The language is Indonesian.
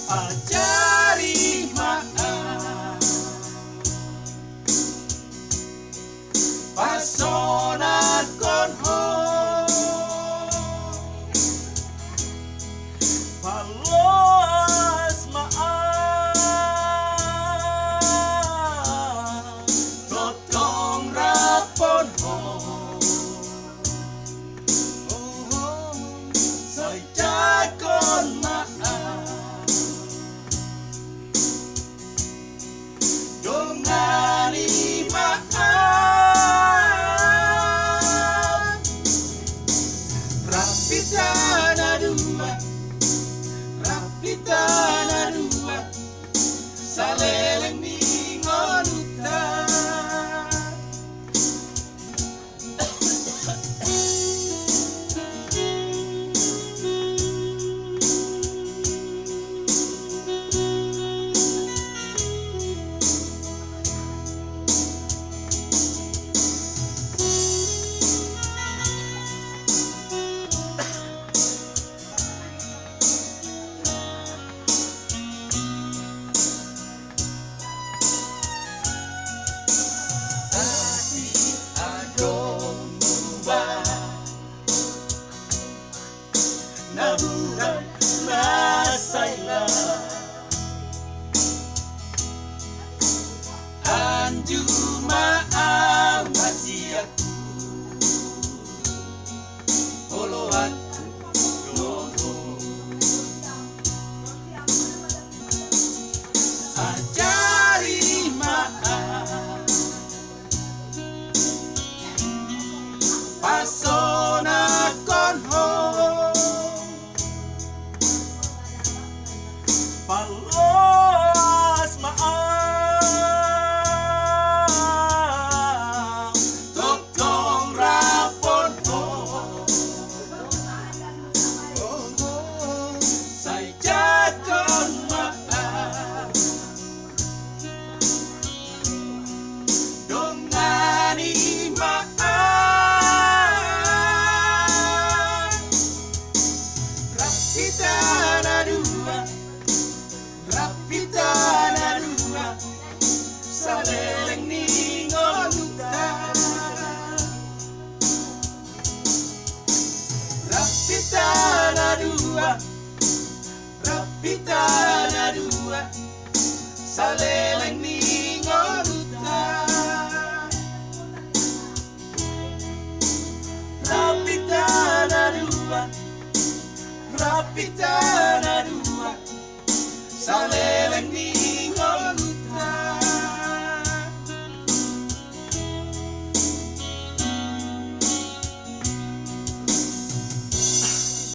ajari maaf pasona konho palos maaf totong rapon ho saya kon maaf dongani maaf rapitana dua saleleng ningonuta naburan nasailah anju maaf wasiatku poloan doho ajari maaf pasona konho palos maaf totong rapon ho saya jakon maaf dongani maaf rapitana dua saleleng ningonuta rapitana dua saleleng ningonuta rapitana dua saleleng ningonuta